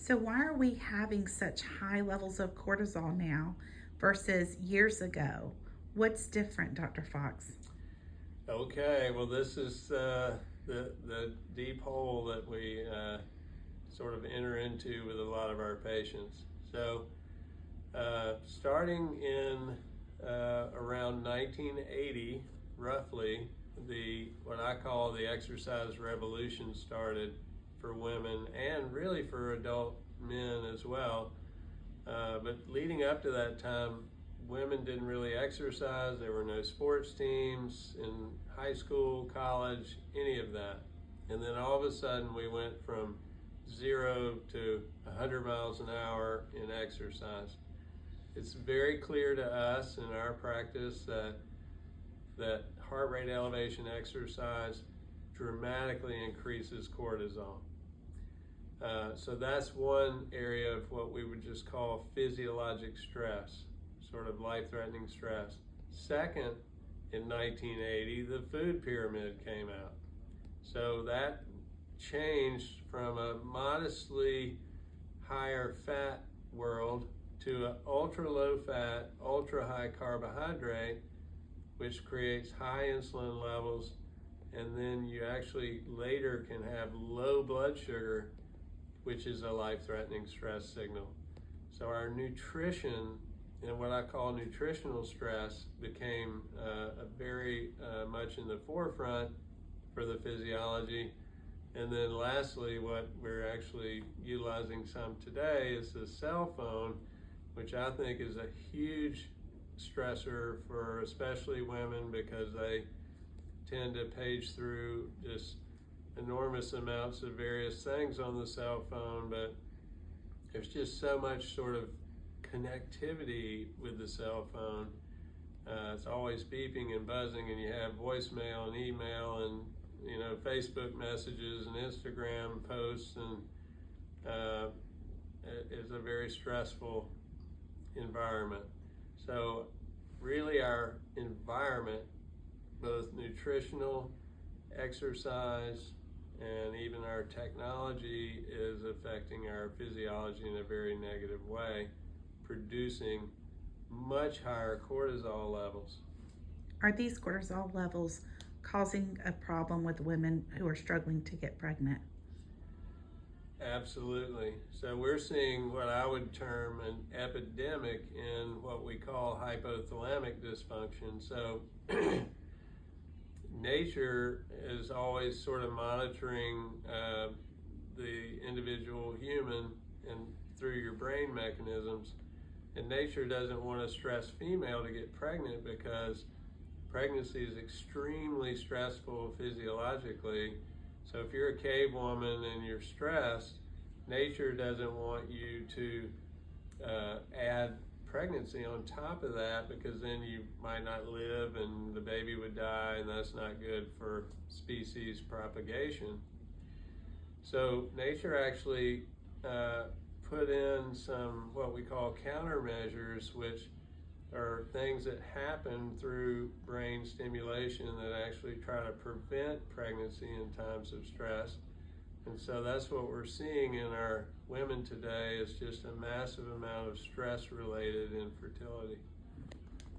So, why are we having such high levels of cortisol now versus years ago? What's different, Dr. Fox? Okay, well, this is the deep hole that we sort of enter into with a lot of our patients. So, starting in around 1980, roughly, the what I call the exercise revolution started for women and really for adult men as well. But leading up to that time, women didn't really exercise. There were no sports teams in high school, college, any of that. And then all of a sudden, we went from 0 to 100 miles an hour in exercise. It's very clear to us in our practice that heart rate elevation exercise dramatically increases cortisol. So that's one area of what we would just call physiologic stress, sort of life-threatening stress. Second, in 1980, the food pyramid came out. So that changed from a modestly higher fat world to an ultra low fat, ultra high carbohydrate, which creates high insulin levels, and then you actually later can have low blood sugar, which is a life-threatening stress signal. So our nutrition and what I call nutritional stress became a very much in the forefront for the physiology. And then lastly, what we're actually utilizing some today is the cell phone, which I think is a huge stressor for especially women because they tend to page through just enormous amounts of various things on the cell phone, but there's just so much sort of connectivity with the cell phone. It's always beeping and buzzing, and you have voicemail and email and Facebook messages and Instagram posts, and it's a very stressful environment. So really our environment, both nutritional, exercise, and even our technology is affecting our physiology in a very negative way, producing much higher cortisol levels. Are these cortisol levels causing a problem with women who are struggling to get pregnant? Absolutely. So we're seeing what I would term an epidemic in what we call hypothalamic dysfunction. So nature is always sort of monitoring the individual human and through your brain mechanisms. And nature doesn't want a stressed female to get pregnant because pregnancy is extremely stressful physiologically. So if you're a cave woman and you're stressed, nature doesn't want you to add pregnancy on top of that, because then you might not live and the baby would die, and that's not good for species propagation. So nature actually put in some what we call countermeasures, which are things that happen through brain stimulation that actually try to prevent pregnancy in times of stress. And so that's what we're seeing in our women today, is just a massive amount of stress-related infertility.